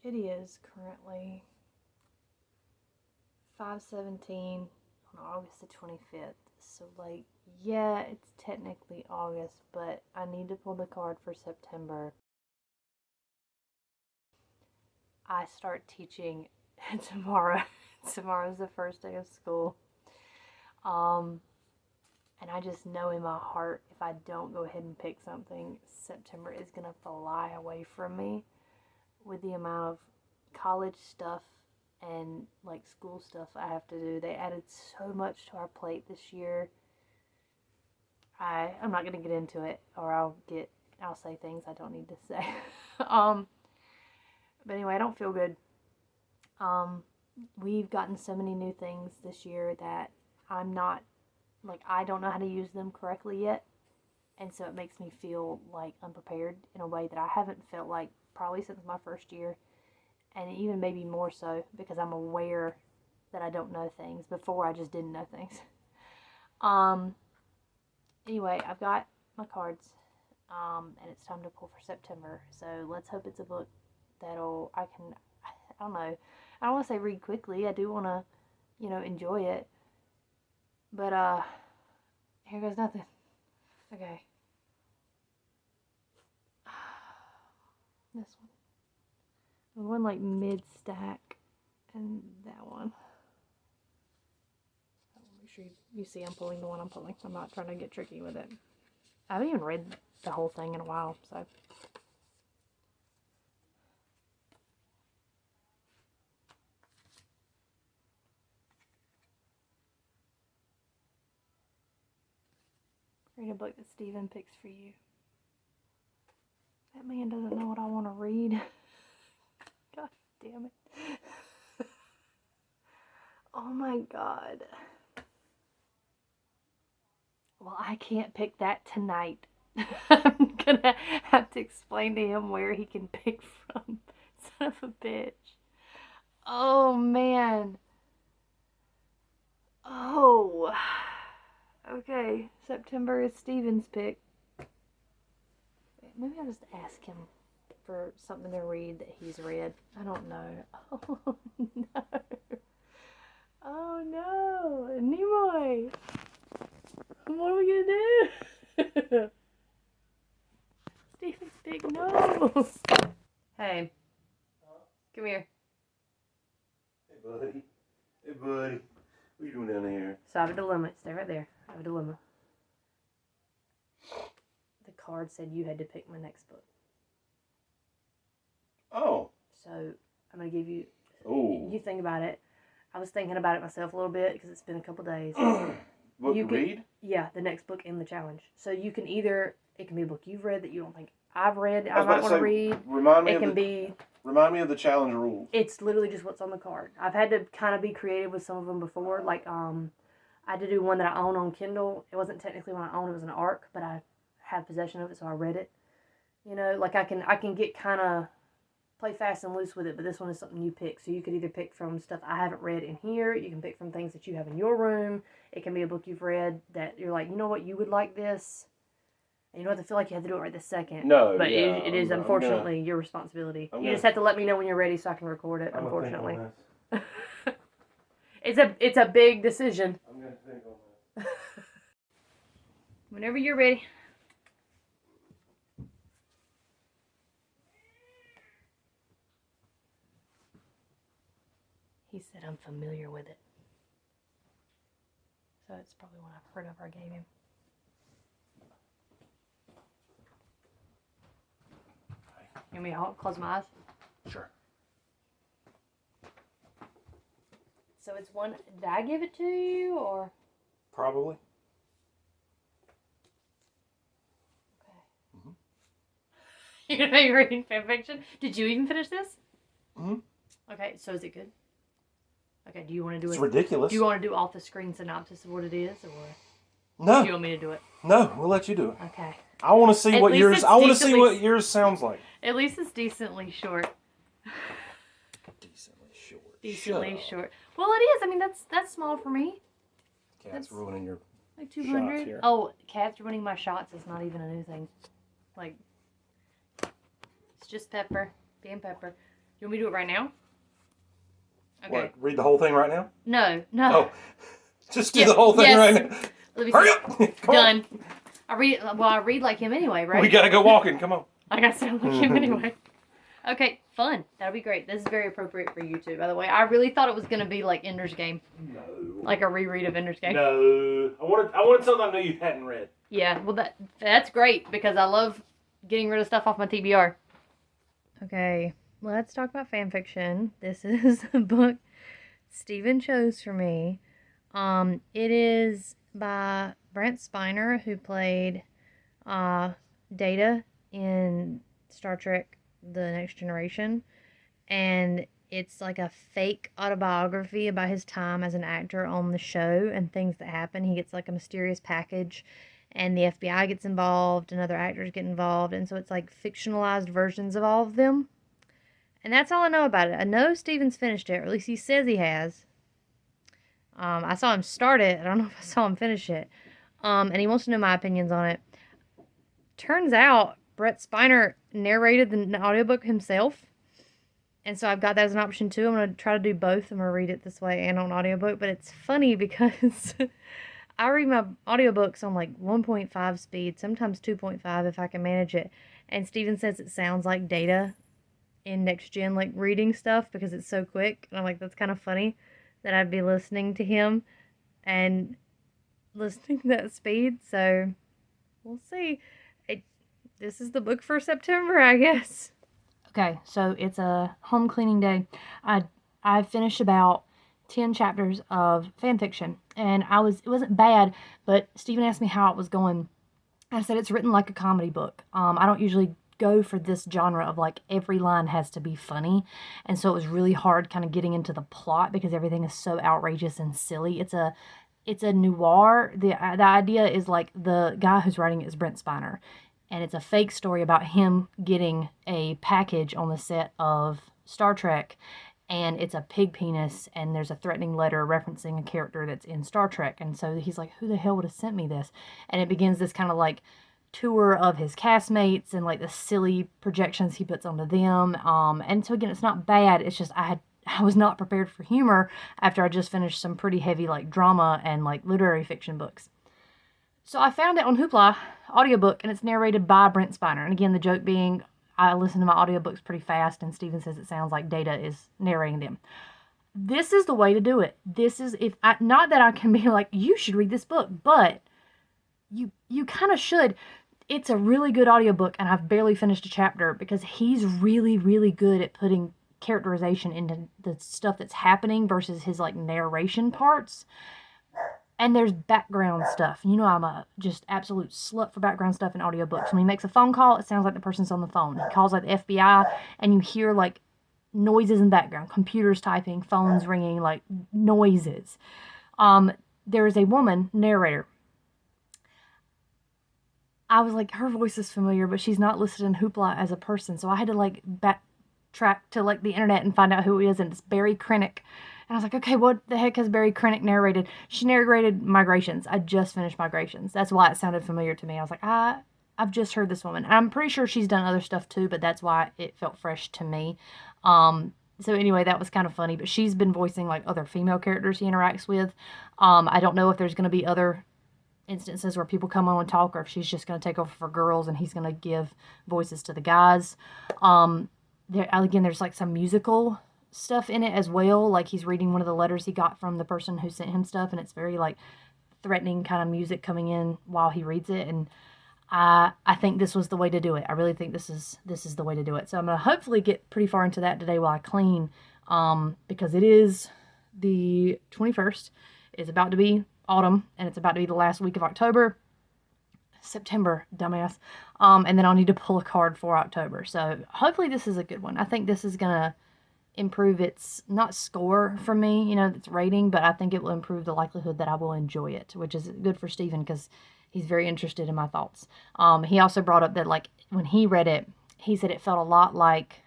It is currently 5:17 on August the 25th. So, like, yeah, it's technically August, but I need to pull the card for September. I start teaching tomorrow. Tomorrow's the first day of school. And I just know in my heart, if I don't go ahead and pick something, September is going to fly away from me with the amount of college stuff and like school stuff I have to do. They added so much to our plate this year. I'm not going to get into it, or I'll say things I don't need to say. But anyway, I don't feel good. We've gotten so many new things this year that I don't know how to use them correctly yet. And so it makes me feel like unprepared in a way that I haven't felt like probably since my first year. And even maybe more so because I'm aware that I don't know things. Before I just didn't know things. Anyway, I've got my cards. And it's time to pull for September. So let's hope it's a book that'll, I don't know. I don't want to say read quickly. I do want to, enjoy it. But, here goes nothing. Okay. This one. The one like mid-stack. And that one. Make sure you see I'm pulling the one I'm pulling. I'm not trying to get tricky with it. I haven't even read the whole thing in a while, so. Read a book that Steven picks for you. That man doesn't know what I want to read. God damn it. Oh my God. Well, I can't pick that tonight. I'm gonna have to explain to him where he can pick from. Son of a bitch. Oh man. Oh. Okay, September is Steven's pick. Maybe I'll just ask him for something to read that he's read. I don't know. Oh no. Oh no. Nimoy. What are we gonna do? Steven's pick, no. Hey. Come here. Hey buddy. Hey buddy. What are you doing down here? So I have a dilemma. Stay right there. I have a dilemma. The card said you had to pick my next book. Oh. So I'm going to give you... Oh. You think about it. I was thinking about it myself a little bit because it's been a couple days. Book to read? Yeah, the next book in the challenge. So you can either... It can be a book you've read that you don't think I've read. I might want to read. Remind me of the challenge rules. It's literally just what's on the card. I've had to kind of be creative with some of them before. Like, I had to do one that I own on Kindle. It wasn't technically one I own. It was an ARC, but I had possession of it, so I read it. Like I can get kind of play fast and loose with it, but this one is something you pick. So you could either pick from stuff I haven't read in here. You can pick from things that you have in your room. It can be a book you've read that you're like, you know what, you would like this. And you don't have to feel like you have to do it right this second. No, but yeah, it is unfortunately your responsibility. You just have to let me know when you're ready so I can record it. I'm unfortunately, think it's a big decision. I'm gonna think on this. Whenever you're ready. He said I'm familiar with it, so it's probably one I've heard of or gave him. You want me to close my eyes? Sure. So it's one, did I give it to you, or? Probably. Okay. Mm-hmm. You're going to be reading fanfiction? Did you even finish this? Mm-hmm. Okay, so is it good? Okay, do you want to do it? It's ridiculous. Do you want to do off the screen synopsis of what it is, or? No. Do you want me to do it? No, we'll let you do it. Okay. I want to see what yours. I want to see what yours sounds like. At least it's decently short. Decently short. Decently short. Well, it is. I mean, that's small for me. Cat's ruining your like 200. shots here. Oh, cat's ruining my shots is not even a new thing. Like, it's just pepper, being pepper. You want me to do it right now? Okay. What, read the whole thing right now? No. Oh, just do the whole thing right now. Let me Hurry see. up! Come on. Done. I read like him anyway, right? We gotta go walking. Come on. I gotta sound like him anyway. Okay, fun. That'll be great. This is very appropriate for YouTube, by the way. I really thought it was gonna be like Ender's Game. No. Like a reread of Ender's Game. No. I wanted something I knew you hadn't read. Yeah, well that's great because I love getting rid of stuff off my TBR. Okay, let's talk about fan fiction. This is a book Steven chose for me. It is by Brent Spiner, who played Data in Star Trek The Next Generation. And it's like a fake autobiography about his time as an actor on the show and things that happen. He gets like a mysterious package and the FBI gets involved and other actors get involved. And so it's like fictionalized versions of all of them. And that's all I know about it. I know Steven's finished it, or at least he says he has. I saw him start it. I don't know if I saw him finish it. And he wants to know my opinions on it. Turns out Brett Spiner narrated the audiobook himself. And so I've got that as an option too. I'm going to try to do both. I'm going to read it this way and on audiobook. But it's funny because I read my audiobooks on like 1.5 speed, sometimes 2.5 if I can manage it. And Steven says it sounds like Data in Next Gen, like reading stuff because it's so quick. And I'm like, that's kind of funny that I'd be listening to him and listening to that speed. So we'll see. This is the book for September, I guess. Okay, so it's a home cleaning day. I finished about 10 chapters of fan fiction, and it wasn't bad, but Steven asked me how it was going. I said it's written like a comedy book. I don't usually go for this genre of like every line has to be funny, and so it was really hard kind of getting into the plot because everything is so outrageous and silly. It's a noir. The idea is like the guy who's writing it is Brent Spiner. And it's a fake story about him getting a package on the set of Star Trek. And it's a pig penis. And there's a threatening letter referencing a character that's in Star Trek. And so he's like, who the hell would have sent me this? And it begins this kind of like tour of his castmates and like the silly projections he puts onto them. And so again, it's not bad. It's just I was not prepared for humor after I just finished some pretty heavy like drama and like literary fiction books. So I found it on Hoopla audiobook, and it's narrated by Brent Spiner. And again, the joke being, I listen to my audiobooks pretty fast, and Steven says it sounds like Data is narrating them. This is the way to do it. This is, not that I can be like, you should read this book, but you kind of should. It's a really good audiobook, and I've barely finished a chapter because he's really, really good at putting characterization into the stuff that's happening versus his like narration parts. And there's background stuff. You know I'm a just absolute slut for background stuff in audiobooks. When he makes a phone call, it sounds like the person's on the phone. He calls like the FBI, and you hear like noises in the background. Computers typing, phones ringing, like noises. There is a woman narrator. I was like, her voice is familiar, but she's not listed in Hoopla as a person. So I had to like backtrack to like the internet and find out who it is. And it's Barry Krennic. And I was like, okay, what the heck has Barry Krennic narrated? She narrated Migrations. I just finished Migrations. That's why it sounded familiar to me. I was like, I've just heard this woman. I'm pretty sure she's done other stuff too, but that's why it felt fresh to me. So anyway, that was kind of funny. But she's been voicing like other female characters he interacts with. I don't know if there's going to be other instances where people come on and talk, or if she's just going to take over for girls and he's going to give voices to the guys. There's like some musical stuff in it as well, like he's reading one of the letters he got from the person who sent him stuff, and it's very like threatening kind of music coming in while he reads it. And I think this was the way to do it. I really think this is the way to do it. So I'm gonna hopefully get pretty far into that today while I clean, because it is the 21st. It's about to be autumn, and it's about to be the last week of September, dumbass. And then I'll need to pull a card for October. So hopefully this is a good one. I think this is gonna improve its, not score for me, its rating, but I think it will improve the likelihood that I will enjoy it, which is good for Steven because he's very interested in my thoughts. He also brought up that like when he read it, he said it felt a lot like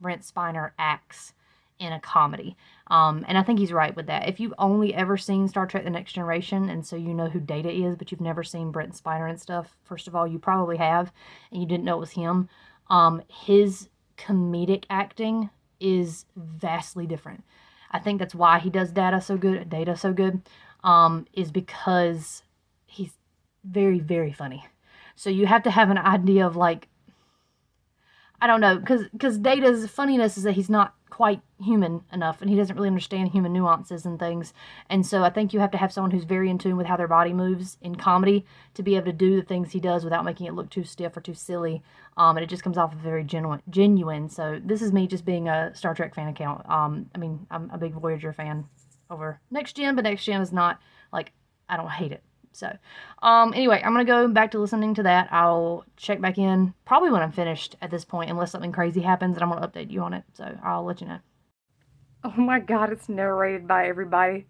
Brent Spiner acts in a comedy. And I think he's right with that. If you've only ever seen Star Trek The Next Generation, and so you know who Data is, but you've never seen Brent Spiner and stuff, first of all, you probably have, and you didn't know it was him. His comedic acting is vastly different. I think that's why he does data so good, is because he's very, very funny. So you have to have an idea of like, I don't know, because Data's funniness is that he's not quite human enough, and he doesn't really understand human nuances and things. And so I think you have to have someone who's very in tune with how their body moves in comedy to be able to do the things he does without making it look too stiff or too silly. And it just comes off very genuine. So this is me just being a Star Trek fan account. I mean, I'm a big Voyager fan over Next Gen, but Next Gen is not, like, I don't hate it. So, anyway, I'm going to go back to listening to that. I'll check back in probably when I'm finished at this point, unless something crazy happens, and I'm going to update you on it. So, I'll let you know. Oh my God, it's narrated by everybody.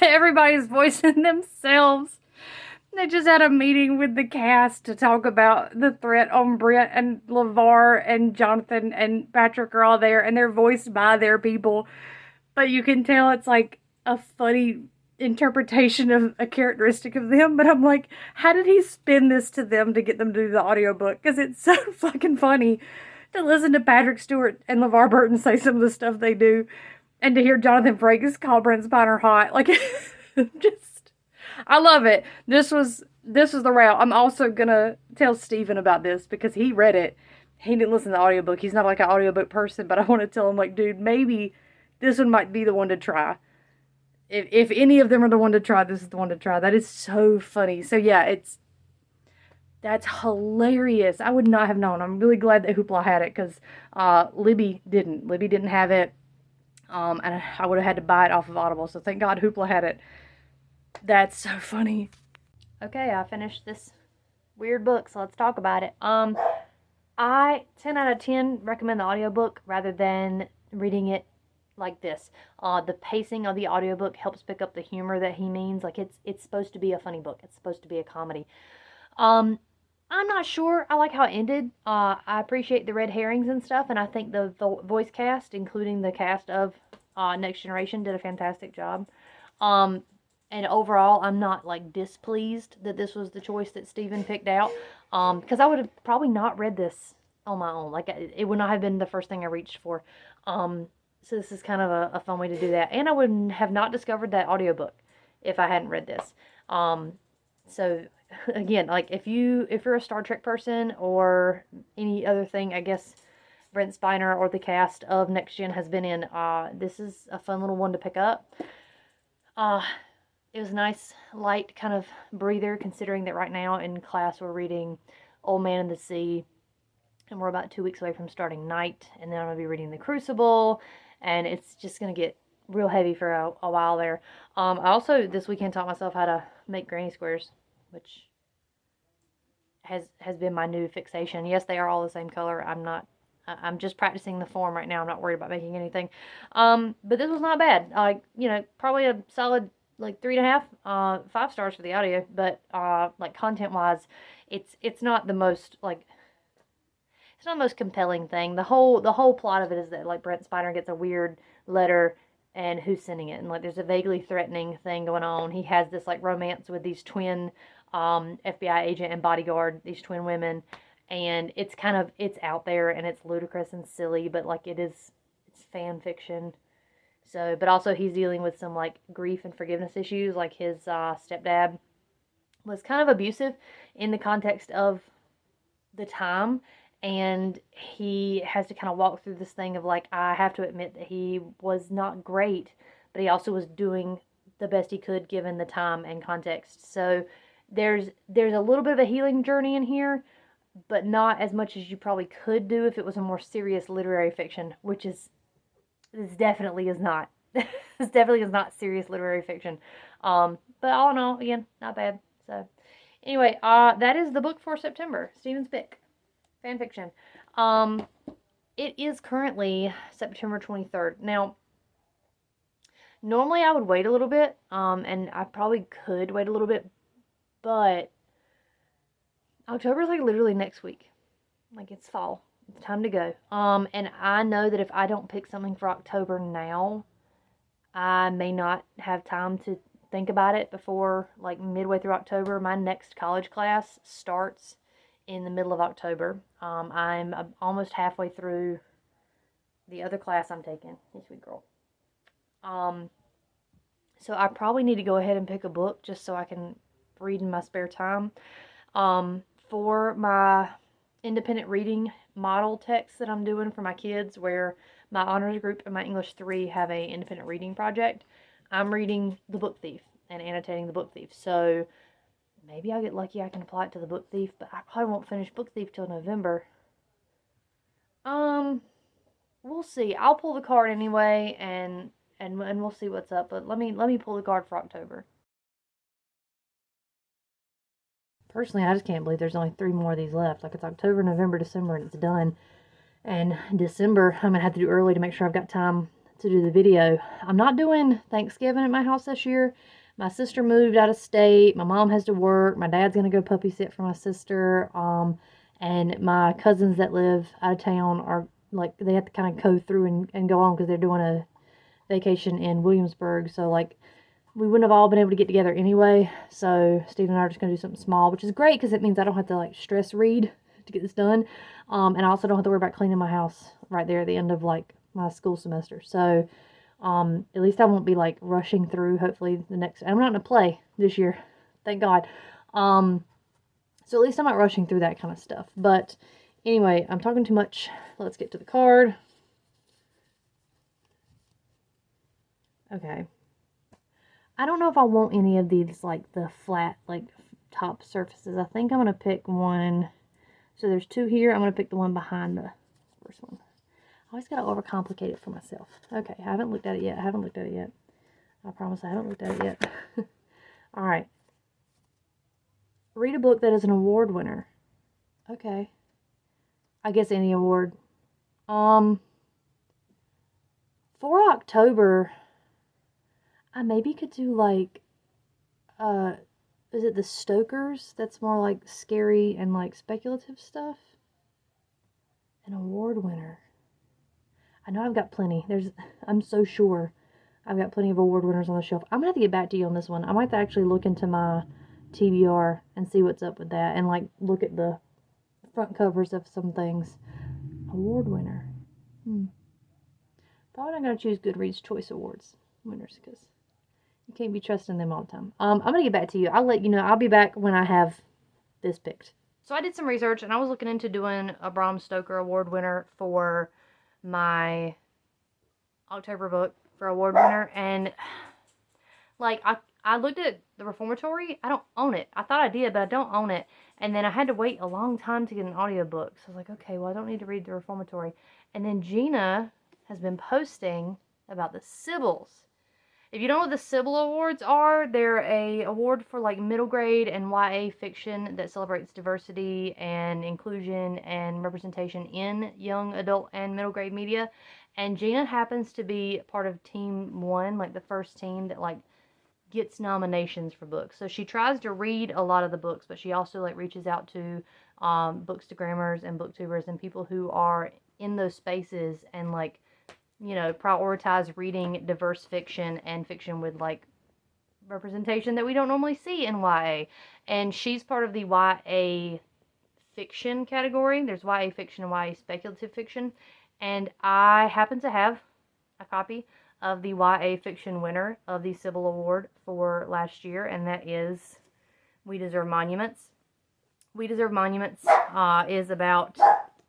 Everybody's voicing themselves. They just had a meeting with the cast to talk about the threat on Brent, and LeVar and Jonathan and Patrick are all there, and they're voiced by their people. But you can tell it's like a funny interpretation of a characteristic of them. But I'm like, how did he spin this to them to get them to do the audiobook? Because it's so fucking funny to listen to Patrick Stewart and LeVar Burton say some of the stuff they do, and to hear Jonathan Frakes call Brent Spiner hot. Like, just, I love it. This was the route. I'm also gonna tell Steven about this because he read it. He didn't listen to the audiobook. He's not like an audiobook person, but I want to tell him, like, dude, maybe this one might be the one to try. If any of them are the one to try, this is the one to try. That is so funny. So yeah, that's hilarious. I would not have known. I'm really glad that Hoopla had it, because Libby didn't. Libby didn't have it. And I would have had to buy it off of Audible. So thank God Hoopla had it. That's so funny. Okay, I finished this weird book, so let's talk about it. I 10 out of 10 recommend the audiobook rather than reading it like this. The pacing of the audiobook helps pick up the humor that he means. Like, it's supposed to be a funny book. It's supposed to be a comedy. I'm not sure I like how it ended. I appreciate the red herrings and stuff, and I think the voice cast, including the cast of Next Generation, did a fantastic job. And overall, I'm not, like, displeased that this was the choice that Steven picked out, because I would have probably not read this on my own. Like, it would not have been the first thing I reached for. So this is kind of a fun way to do that. And I would have not discovered that audiobook if I hadn't read this. So again, like, if you're a Star Trek person or any other thing, I guess Brent Spiner or the cast of Next Gen has been in, this is a fun little one to pick up. It was a nice, light kind of breather, considering that right now in class we're reading Old Man and the Sea, and we're about 2 weeks away from starting Night, and then I'm going to be reading The Crucible, and it's just going to get real heavy for a while there. I also this weekend taught myself how to make granny squares, which has been my new fixation. Yes, they are all the same color. I'm just practicing the form right now. I'm not worried about making anything. But this was not bad. Like, probably a solid, like, 3.5, 5 stars for the audio. But like, content wise, it's not the most, like, it's not the most compelling thing. The whole plot of it is that, like, Brent Spiner gets a weird letter, and who's sending it, and, like, there's a vaguely threatening thing going on. He has this, like, romance with these twin FBI agent and bodyguard, these twin women, and it's out there, and it's ludicrous and silly, but, like, it's fan fiction. So, but also he's dealing with some, like, grief and forgiveness issues. Like, his stepdad was kind of abusive in the context of the time, and he has to kind of walk through this thing of, like, I have to admit that he was not great, but he also was doing the best he could given the time and context. So there's a little bit of a healing journey in here, but not as much as you probably could do if it was a more serious literary fiction, which this definitely is not. This definitely is not serious literary fiction. But all in all, again, not bad. So anyway, that is the book for September. Steven's pick. Fan fiction. It is currently September 23rd. Now, normally I would wait a little bit, and I probably could wait a little bit, but October is, like, literally next week. Like, it's fall. It's time to go. And I know that if I don't pick something for October now, I may not have time to think about it before, like, midway through October. My next college class starts in the middle of October. I'm almost halfway through the other class I'm taking. You sweet girl. So I probably need to go ahead and pick a book just so I can read in my spare time. For my independent reading model text that I'm doing for my kids, where my honors group and my English 3 have a independent reading project, I'm reading The Book Thief and annotating The Book Thief. So maybe I'll get lucky, I can apply it to The Book Thief, but I probably won't finish Book Thief till November. We'll see. I'll pull the card anyway, and we'll see what's up. But let me pull the card for October. Personally, I just can't believe there's only 3 more of these left. Like, it's October, November, December, and it's done. And December, I'm gonna have to do early to make sure I've got time to do the video. I'm not doing Thanksgiving at my house this year. My sister moved out of state. My mom has to work. My dad's gonna go puppy sit for my sister. And my cousins that live out of town are like, they have to kind of go through and go on because they're doing a vacation in Williamsburg. So like, we wouldn't have all been able to get together anyway. So Steve and I are just gonna do something small, which is great because it means I don't have to like stress read to get this done. And I also don't have to worry about cleaning my house right there at the end of like my school semester. So at least I won't be like rushing through. Hopefully the next, I'm not gonna play this year, thank God. So at least I'm not rushing through that kind of stuff. But anyway, I'm talking too much. Let's get to the card. Okay. I don't know if I want any of these, like, the flat, like, top surfaces. I think I'm going to pick one. So there's 2 here. I'm going to pick the one behind the first one. I always got to overcomplicate it for myself. Okay, I haven't looked at it yet. I promise I haven't looked at it yet. All right. Read a book that is an award winner. Okay. I guess any award. For October, I maybe could do like, is it The Stokers? That's more like scary and like speculative stuff. An award winner. I know I've got plenty. I'm so sure I've got plenty of award winners on the shelf. I'm gonna have to get back to you on this one. I might have to actually look into my TBR and see what's up with that, and like look at the front covers of some things. Award winner. Probably not gonna choose Goodreads Choice Awards winners because you can't be trusting them all the time. I'm going to get back to you. I'll let you know. I'll be back when I have this picked. So I did some research, and I was looking into doing a Bram Stoker Award winner for my October book for award winner. And, like, I looked at the Reformatory. I don't own it. I thought I did, but I don't own it. And then I had to wait a long time to get an audiobook. So I was like, okay, well, I don't need to read the Reformatory. And then Gina has been posting about the Sibyls. If you don't know what the Sybil Awards are, they're a award for like middle grade and YA fiction that celebrates diversity and inclusion and representation in young adult and middle grade media. And Gina happens to be part of Team 1, like the first team that like gets nominations for books. So she tries to read a lot of the books, but she also like reaches out to bookstagrammers and booktubers and people who are in those spaces and like, you know, prioritize reading diverse fiction and fiction with like representation that we don't normally see in YA. And she's part of the YA fiction category. There's YA fiction and YA speculative fiction. And I happen to have a copy of the YA fiction winner of the Sybil Award for last year, and that is We Deserve Monuments. We Deserve Monuments is about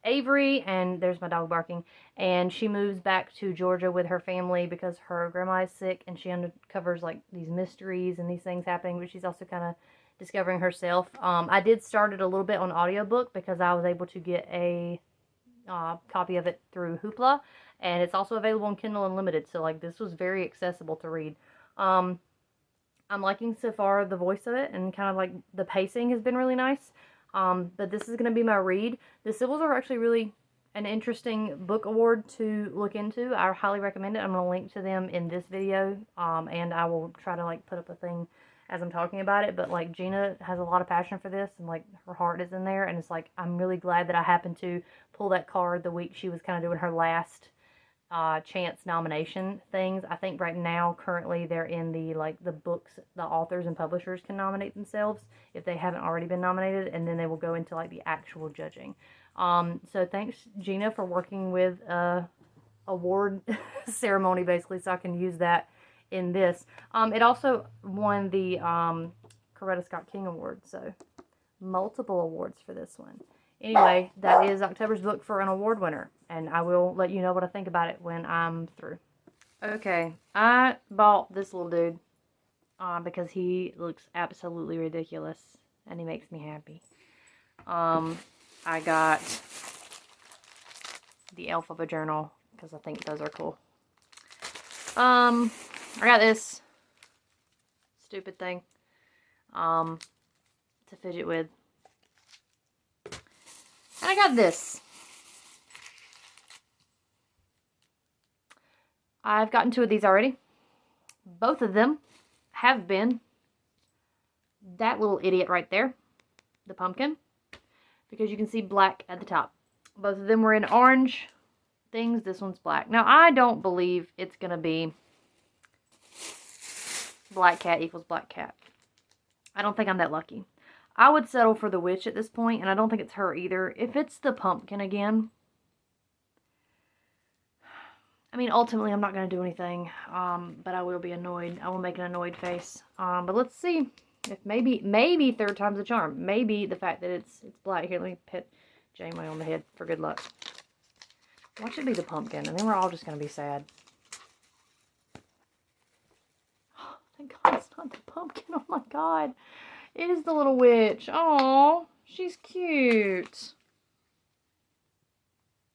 Avery, and there's my dog barking, and she moves back to Georgia with her family because her grandma is sick, and she uncovers like these mysteries and these things happening, but she's also kind of discovering herself. I did start it a little bit on audiobook because I was able to get a copy of it through Hoopla, and it's also available on Kindle Unlimited, so like this was very accessible to read. I'm liking so far the voice of it, and kind of like the pacing has been really nice. But this is going to be my read. The Sibyls are actually really an interesting book award to look into. I highly recommend it. I'm going to link to them in this video, and I will try to like put up a thing as I'm talking about it. But like Gina has a lot of passion for this, and like her heart is in there, and it's like I'm really glad that I happened to pull that card the week she was kind of doing her last chance nomination things. I think right now currently they're in the like the books, the authors and publishers can nominate themselves if they haven't already been nominated, and then they will go into like the actual judging. So thanks Gina for working with award ceremony, basically, so I can use that in this. It also won the Coretta Scott King Award, so multiple awards for this one. Anyway, that is October's book for an award winner, and I will let you know what I think about it when I'm through. Okay, I bought this little dude because he looks absolutely ridiculous, and he makes me happy. I got the Alphabet Journal because I think those are cool. I got this stupid thing to fidget with. And I got this. I've gotten 2 of these already. Both of them have been that little idiot right there, the pumpkin, because you can see black at the top. Both of them were in orange things. This one's black. Now, I don't believe it's going to be black cat equals black cat. I don't think I'm that lucky. I would settle for the witch at this point, and I don't think it's her either. If it's the pumpkin again, I mean, ultimately, I'm not going to do anything, but I will be annoyed. I will make an annoyed face. But let's see. If maybe third time's a charm. Maybe the fact that it's black. Here, let me pet Janeway on the head for good luck. Watch it be the pumpkin, and then we're all just going to be sad. Oh, thank God it's not the pumpkin. Oh, my God. It is the little witch. Oh, she's cute.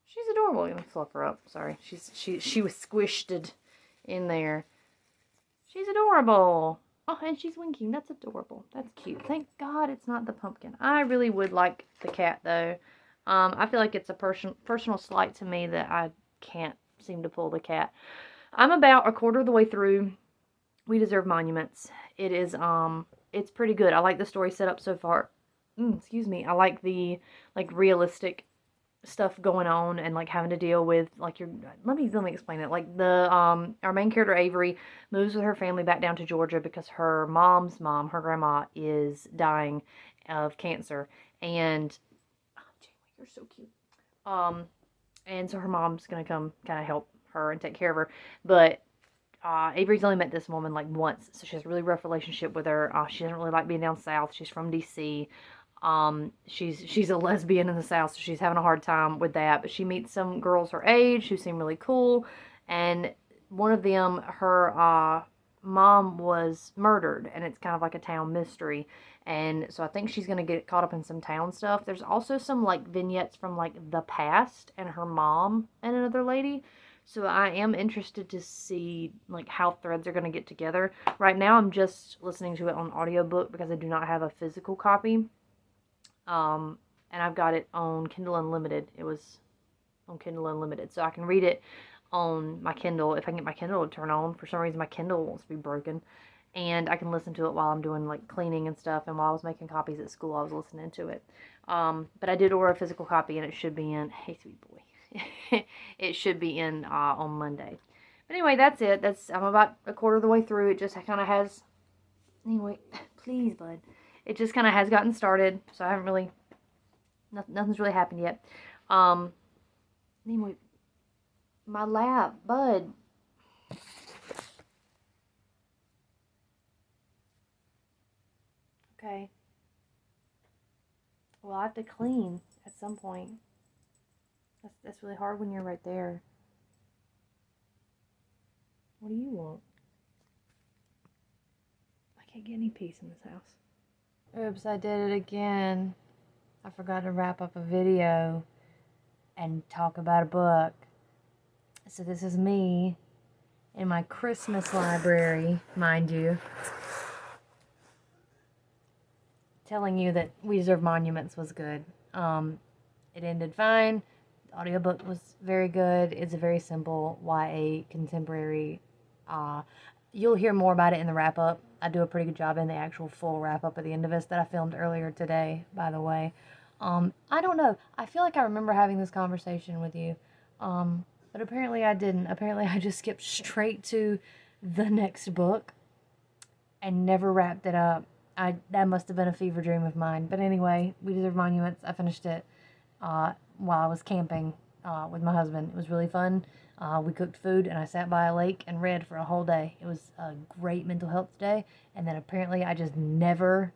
She's adorable. Let me fluff her up. Sorry. She was squished in there. She's adorable. Oh, and she's winking. That's adorable. That's cute. Thank God it's not the pumpkin. I really would like the cat, though. I feel like it's a personal slight to me that I can't seem to pull the cat. I'm about a quarter of the way through We Deserve Monuments. It is, it's pretty good. I like the story set up so far. Excuse me. I like the, realistic stuff going on and, having to deal with, let me explain it. Our main character, Avery, moves with her family back down to Georgia because her mom's mom, her grandma, is dying of cancer. And, you're so cute. And so her mom's gonna come kind of help her and take care of her. But Avery's only met this woman once, so she has a really rough relationship with her. She doesn't really like being down south. She's from DC. She's a lesbian in the south, so she's having a hard time with that. But she meets some girls her age who seem really cool, and one of them, her mom was murdered, and it's kind of like a town mystery. And so I think she's going to get caught up in some town stuff. There's also some vignettes from the past and her mom and another lady. So I am interested to see how threads are going to get together. Right now I'm just listening to it on audiobook because I do not have a physical copy. And I've got it on Kindle Unlimited. It was on Kindle Unlimited. So I can read it on my Kindle. If I can get my Kindle to turn on. For some reason my Kindle wants to be broken. And I can listen to it while I'm doing cleaning and stuff. And while I was making copies at school, I was listening to it. But I did order a physical copy, and it should be in. Hey, sweet boy. It should be in on Monday. But anyway, that's it. I'm about a quarter of the way through. It just kind of has. Anyway, please, bud. It just kind of has gotten started. So I haven't really. Nothing's really happened yet. Anyway, my lap, bud. Okay. Well, I have to clean at some point. That's really hard when you're right there. What do you want? I can't get any peace in this house. Oops, I did it again. I forgot to wrap up a video and talk about a book. So this is me in my Christmas library, mind you. Telling you that We Deserve Monuments was good. It ended fine. The audiobook was very good. It's a very simple YA contemporary. You'll hear more about it in the wrap-up. I do a pretty good job in the actual full wrap-up at the end of it that I filmed earlier today, by the way. I don't know. I feel like I remember having this conversation with you. But apparently I didn't. Apparently I just skipped straight to the next book and never wrapped it up. That must have been a fever dream of mine. But anyway, We Deserve Monuments. I finished it while I was camping with my husband. It was really fun. We cooked food and I sat by a lake and read for a whole day. It was a great mental health day. And then apparently I just never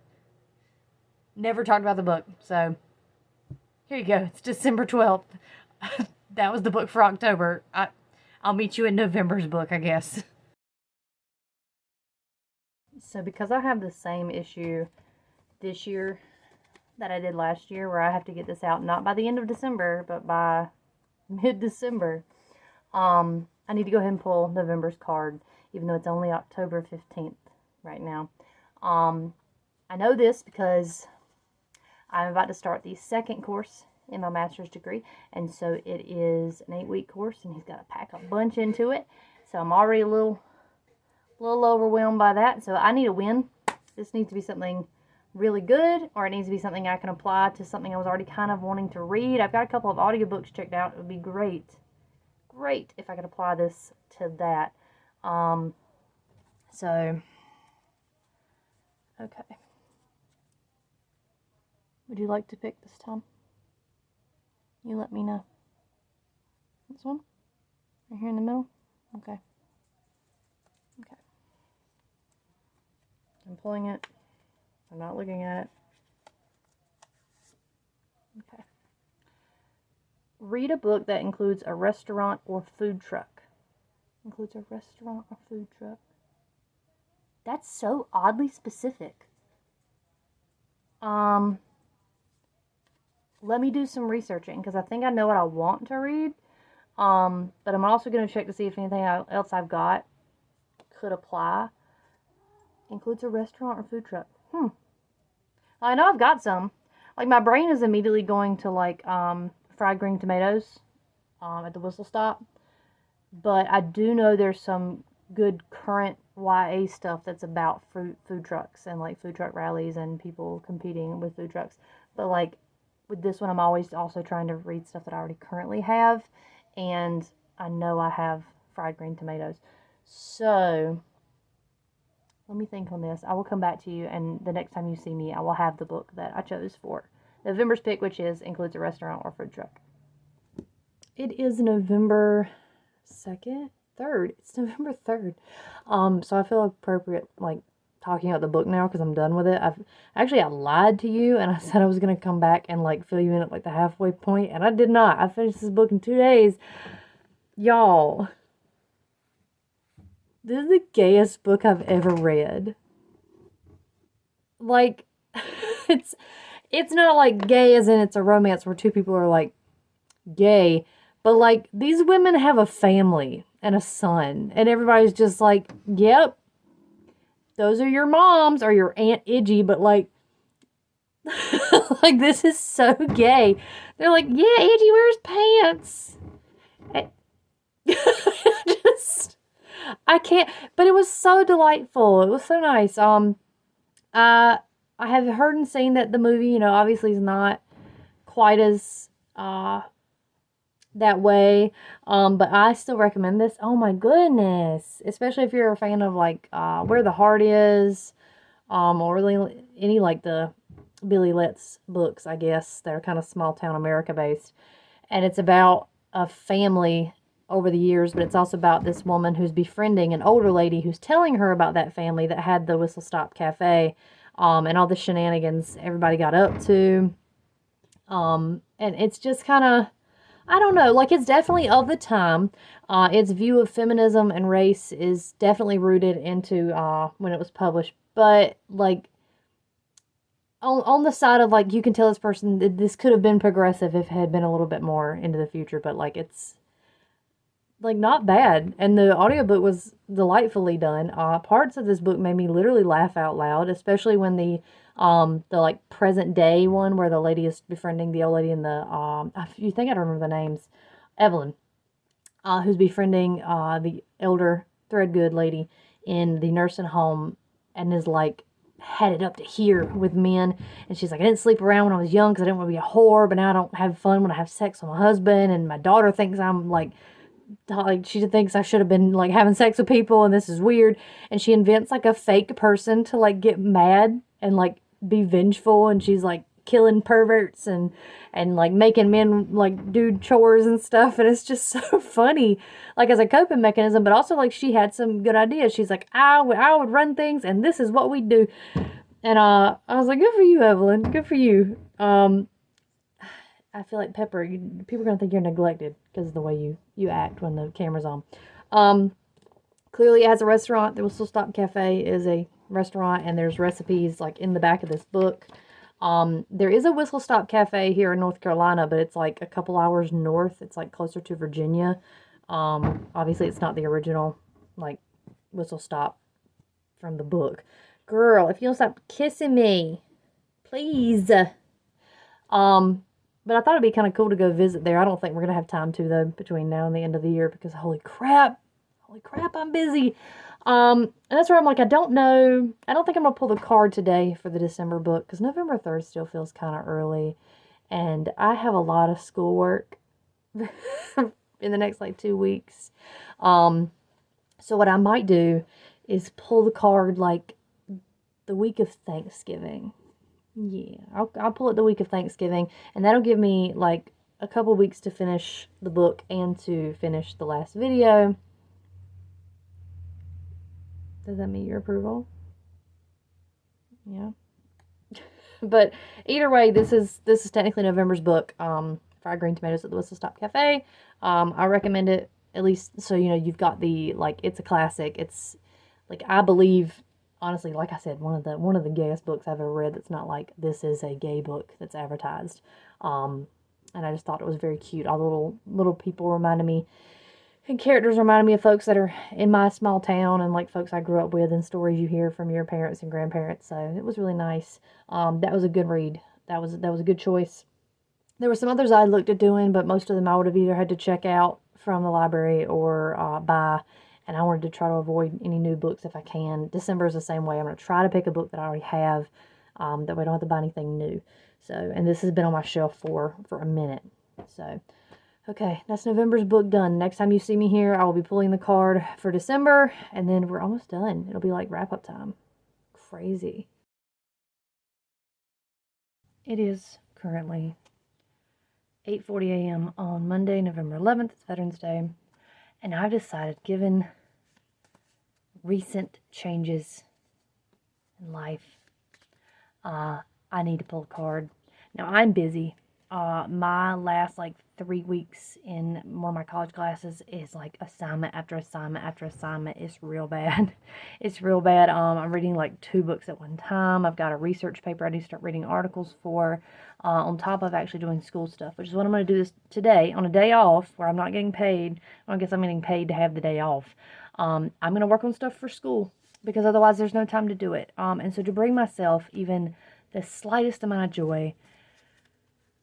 talked about the book. So here you go. It's December 12th. That was the book for October. I'll meet you in November's book, I guess. So because I have the same issue this year that I did last year, where I have to get this out not by the end of December, but by mid-December, I need to go ahead and pull November's card, even though it's only October 15th right now. I know this because I'm about to start the second course in my master's degree, and so it is an 8-week course, and he's got to pack a bunch into it, so I'm already a little overwhelmed by that. So I need a win. This needs to be something really good, or it needs to be something I can apply to something I was already kind of wanting to read. I've got a couple of audiobooks checked out. It would be great if I could apply this to that. So okay, would you like to pick this time? You let me know. This one right here in the middle. Okay. I'm pulling it. I'm not looking at it. Okay. Read a book that includes a restaurant or food truck. Includes a restaurant or food truck. That's so oddly specific. Let me do some researching, because I think I know what I want to read. But I'm also going to check to see if anything else I've got could apply. Includes a restaurant or food truck. I know I've got some. Like, my brain is immediately going to, like, fried green tomatoes at the Whistle Stop. But I do know there's some good current YA stuff that's about food trucks and, like, food truck rallies and people competing with food trucks. But, like, with this one, I'm always also trying to read stuff that I already currently have. And I know I have fried green tomatoes. So let me think on this. I will come back to you, and the next time you see me, I will have the book that I chose for November's pick, which includes a restaurant or food truck. It is November 2nd? 3rd. It's November 3rd. So I feel appropriate, like, talking about the book now, because I'm done with it. I lied to you, and I said I was going to come back and, like, fill you in at, like, the halfway point, and I did not. I finished this book in 2 days. Y'all, this is the gayest book I've ever read. Like, it's not, like, gay as in it's a romance where two people are, like, gay, but, like, these women have a family and a son, and everybody's just like, yep, those are your moms or your Aunt Idgie, but, like, like, this is so gay. They're like, yeah, Idgie wears pants. I can't, but it was so delightful. It was so nice. I have heard and seen that the movie, obviously is not quite as, that way. But I still recommend this. Oh my goodness. Especially if you're a fan of, like, Where the Heart Is, or really any, like, the Billy Letts books, I guess. They're kind of small town America based. And it's about a family over the years, but it's also about this woman who's befriending an older lady who's telling her about that family that had the Whistle Stop Cafe, and all the shenanigans everybody got up to. And it's just kind of, I don't know, like, it's definitely of the time. Its view of feminism and race is definitely rooted into when it was published, but, like, on the side of, like, you can tell this person that this could have been progressive if it had been a little bit more into the future, but, like, it's, like, not bad. And the audiobook was delightfully done. Parts of this book made me literally laugh out loud, especially when the like, present day one where the lady is befriending the old lady in the, you think I don't remember the names, Evelyn, who's befriending the elder Threadgood lady in the nursing home, and is, like, had it up to here with men. And she's like, I didn't sleep around when I was young because I didn't want to be a whore, but now I don't have fun when I have sex with my husband, and my daughter thinks I'm, like, she thinks I should have been, like, having sex with people, and this is weird. And she invents, like, a fake person to, like, get mad and, like, be vengeful. And she's like, killing perverts and like making men like do chores and stuff. And it's just so funny, like as a coping mechanism, but also like she had some good ideas. She's like, I would run things and this is what we do. And I was like, good for you, Evelyn. Good for you. I feel like Pepper, people are going to think you're neglected because of the way you act when the camera's on. Clearly it has a restaurant. The Whistle Stop Cafe is a restaurant, and there's recipes like in the back of this book. There is a Whistle Stop Cafe here in North Carolina, but it's like a couple hours north. It's like closer to Virginia. Obviously it's not the original like Whistle Stop from the book. Girl, if you don't stop kissing me, please. But I thought it'd be kind of cool to go visit there. I don't think we're going to have time to, though, between now and the end of the year, because holy crap, I'm busy. And that's where I'm like, I don't know. I don't think I'm going to pull the card today for the December book, because November 3rd still feels kind of early. And I have a lot of schoolwork in the next, like, 2 weeks. So what I might do is pull the card, like, the week of Thanksgiving. Yeah, I'll pull it the week of Thanksgiving, and that'll give me like a couple weeks to finish the book and to finish the last video. Does that meet your approval? Yeah. But either way, this is technically November's book. Fried Green Tomatoes at the Whistle Stop Cafe. I recommend it, at least so you know you've got the like it's a classic. It's like I believe. Honestly, like I said, one of the gayest books I've ever read that's not like this is a gay book that's advertised. And I just thought it was very cute. All the little people reminded me, and characters reminded me of folks that are in my small town and like folks I grew up with and stories you hear from your parents and grandparents. So it was really nice. That was a good read. That was a good choice. There were some others I looked at doing, but most of them I would have either had to check out from the library or buy. And I wanted to try to avoid any new books if I can. December is the same way. I'm going to try to pick a book that I already have, that way I don't have to buy anything new. So, and this has been on my shelf for a minute. So, okay, that's November's book done. Next time you see me here, I will be pulling the card for December, and then we're almost done. It'll be like wrap-up time. Crazy. It is currently 8:40 a.m. on Monday, November 11th. It's Veterans Day. And I've decided, given recent changes in life, I need to pull a card. Now, I'm busy. My last, 3 weeks in one of my college classes is, assignment after assignment after assignment. It's real bad. It's real bad. I'm reading, 2 books at one time. I've got a research paper I need to start reading articles for, on top of actually doing school stuff, which is what I'm going to do this today on a day off where I'm not getting paid. Well, I guess I'm getting paid to have the day off. I'm going to work on stuff for school because otherwise there's no time to do it. And so to bring myself even the slightest amount of joy,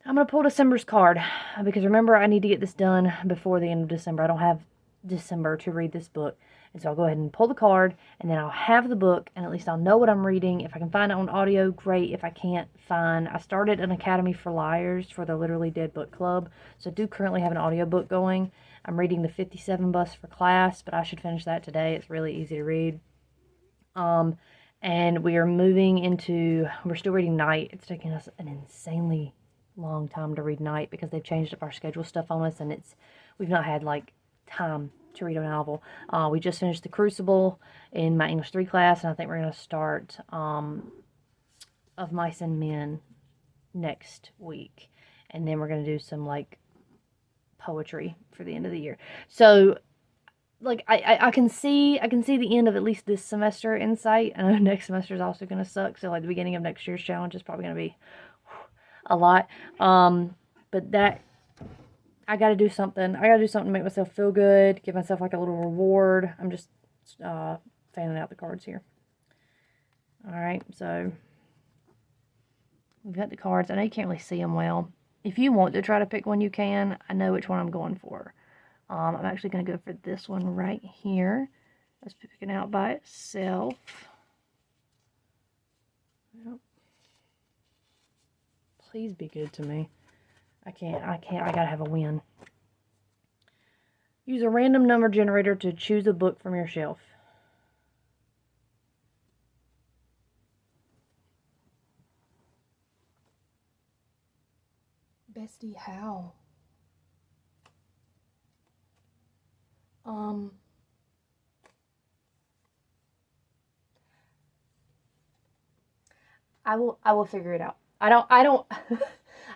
I'm going to pull December's card because remember, I need to get this done before the end of December. I don't have December to read this book. And so I'll go ahead and pull the card, and then I'll have the book, and at least I'll know what I'm reading. If I can find it on audio, great. If I can't, fine. I started an Academy for Liars for the Literally Dead Book Club, so I do currently have an audiobook going. I'm reading the 57 Bus for class, but I should finish that today. It's really easy to read. And we are moving into, we're still reading Night. It's taking us an insanely long time to read Night because they've changed up our schedule stuff on us, and we've not had time to read a novel. We just finished The Crucible in my English 3 class, and I think we're going to start Of Mice and Men next week, and then we're going to do some poetry for the end of the year. So I can see the end of at least this semester in sight. I know next semester is also going to suck, so the beginning of next year's challenge is probably going to be a lot. But that I got to do something. I got to do something to make myself feel good, give myself a little reward. I'm just fanning out the cards here. All right, so we've got the cards. I know you can't really see them well. If you want to try to pick one, you can. I know which one I'm going for. I'm actually going to go for this one right here. Let's pick it out by itself. Yep. Please be good to me. I gotta have a win. Use a random number generator to choose a book from your shelf. Bestie, how? I will figure it out. I don't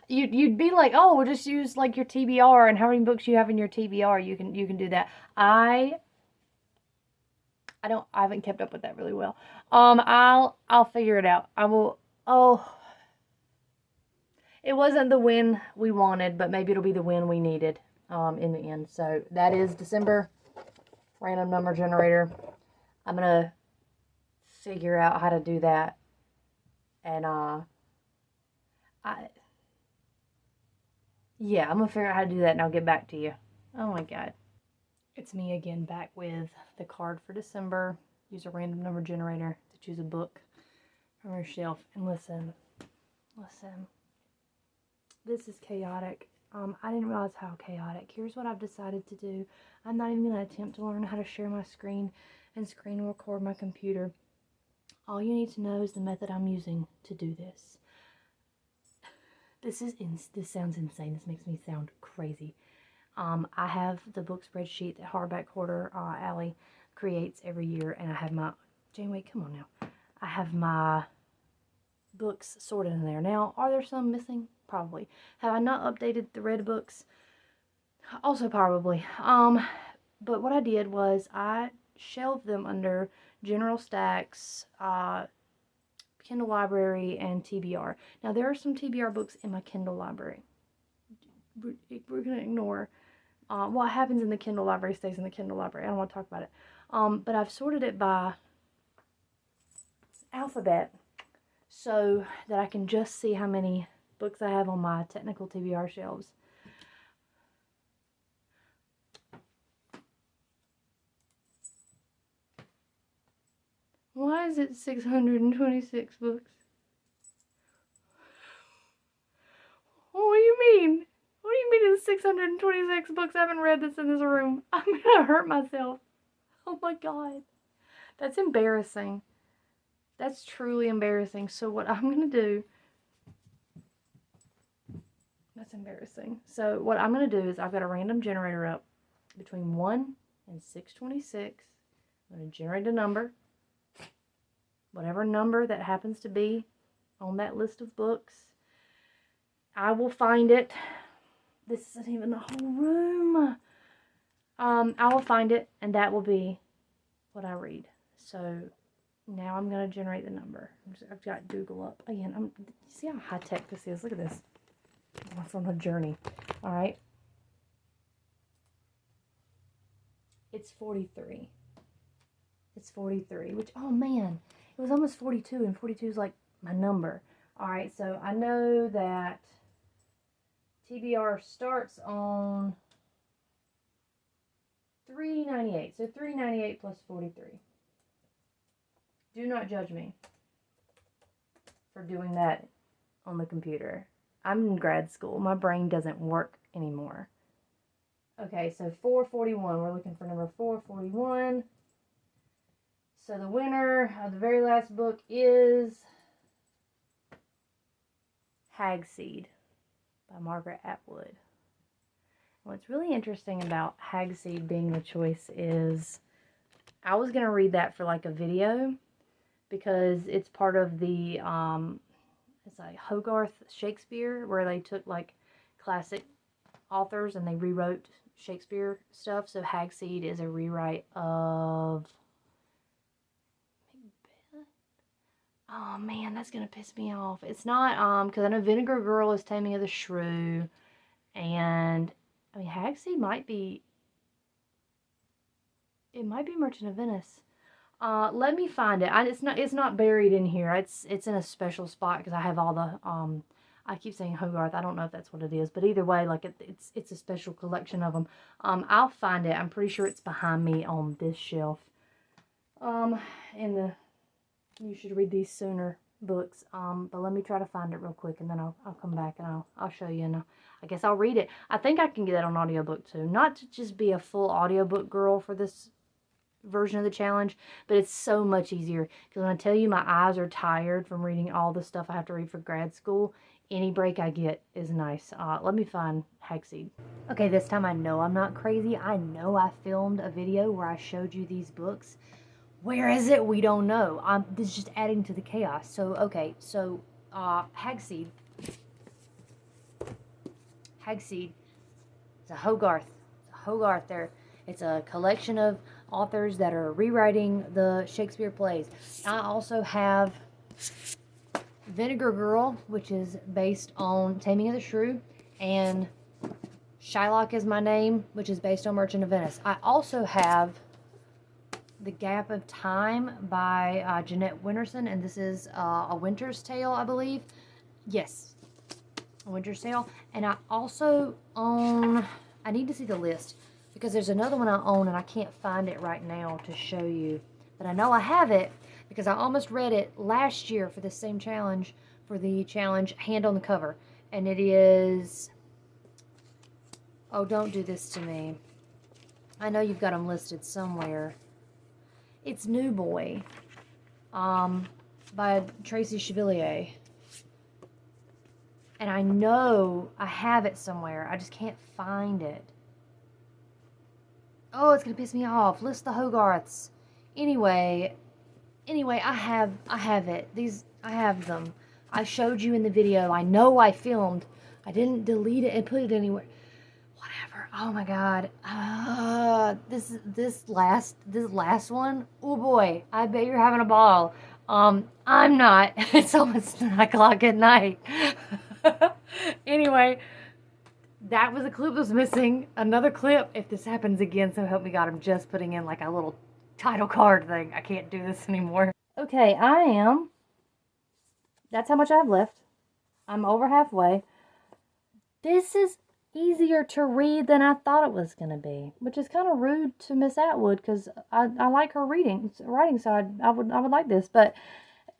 you'd be like, oh, we'll just use like your TBR and how many books you have in your TBR. You can do that. I haven't kept up with that really well. I'll figure it out. I will. Oh, it wasn't the win we wanted, but maybe it'll be the win we needed in the end. So that is December random number generator. I'm gonna figure out how to do that, and yeah, I'm gonna figure out how to do that, and I'll get back to you. Oh my god, it's me again, back with the card for December. Use a random number generator to choose a book from your shelf, and listen. This is chaotic. I didn't realize how chaotic. Here's what I've decided to do. I'm not even going to attempt to learn how to share my screen and screen record my computer. All you need to know is the method I'm using to do this. This sounds insane. This makes me sound crazy. I have the book spreadsheet that Hardback Hoarder Allie creates every year, and I have my Janeway. Come on now. I have my books sorted in there. Now, are there some missing? Probably. Have I not updated the red books? Also probably. But what I did was I shelved them under General Stacks, Kindle Library, and TBR. Now, there are some TBR books in my Kindle Library. We're going to ignore what happens in the Kindle Library stays in the Kindle Library. I don't want to talk about it. But I've sorted it by alphabet so that I can just see how many books I have on my technical TBR shelves. Why is it 626 books? What do you mean? What do you mean it's 626 books I haven't read that's in this room? I'm gonna hurt myself. Oh my god. That's embarrassing. That's truly embarrassing. So what I'm gonna do... That's embarrassing. So what I'm gonna do is I've got a random generator up between 1 and 626. I'm gonna generate a number. Whatever number that happens to be on that list of books. I will find it. This isn't even the whole room. I will find it, and that will be what I read. So now I'm going to generate the number. I've got Google up. Again, see how high-tech this is? Look at this. I'm from a journey. All right. It's 43. It's 43, which, oh man, it was almost 42, and 42 is like my number. All right, so I know that TBR starts on 398. So 398 plus 43. Do not judge me for doing that on the computer. I'm in grad school. My brain doesn't work anymore. Okay, so 441. We're looking for number 441. So the winner of the very last book is Hag-Seed by Margaret Atwood. What's really interesting about Hag-Seed being the choice is I was going to read that for like a video because it's part of the, it's like Hogarth Shakespeare, where they took like classic authors and they rewrote Shakespeare stuff. So Hag-Seed is a rewrite of... Oh man, that's gonna piss me off. It's not, because I know Vinegar Girl is Taming of the Shrew, and I mean Hag-Seed might be, it might be Merchant of Venice. Let me find it. It's not buried in here. It's in a special spot because I have all the I keep saying Hogarth. I don't know if that's what it is, but either way, like it's a special collection of them. I'll find it. I'm pretty sure it's behind me on this shelf. In the You Should Read These Sooner books. But let me try to find it real quick, and then I'll come back and I'll show you, and I guess I'll read it. I think I can get that on audiobook too. Not to just be a full audiobook girl for this version of the challenge, but it's so much easier because when I tell you my eyes are tired from reading all the stuff I have to read for grad school, Any break I get is nice. Let me find hag-seed. Okay, this time I know I'm not crazy. I know I filmed a video where I showed you these books. Where is it? We don't know. This is just adding to the chaos. So, okay, so hag-seed. Hag-seed. It's a Hogarth. Hogarth there. It's a collection of authors that are rewriting the Shakespeare plays. I also have Vinegar Girl, which is based on Taming of the Shrew, and Shylock is My Name, which is based on Merchant of Venice. I also have The Gap of Time by Jeanette Winterson, and this is A Winter's Tale, I believe. Yes, A Winter's Tale. And I also own, I need to see the list, because there's another one I own, and I can't find it right now to show you. But I know I have it, because I almost read it last year for the same challenge, for the challenge Hand on the Cover. And it is, oh, don't do this to me. I know you've got them listed somewhere. It's New Boy, by Tracy Chevalier. And I know I have it somewhere. I just can't find it. Oh, it's gonna piss me off. List the Hogarths. Anyway, I have it. I have them. I showed you in the video. I know I filmed. I didn't delete it and put it anywhere. Whatever. Oh my god. This last one. Oh boy. I bet you're having a ball. I'm not. It's almost 9 o'clock at night. Anyway, that was a clip that was missing. Another clip. If this happens again, so help me God, I'm just putting in like a little title card thing. I can't do this anymore. Okay, that's how much I have left. I'm over halfway. This is easier to read than I thought it was going to be, which is kind of rude to Miss Atwood, because I like her writing, so I would like this. But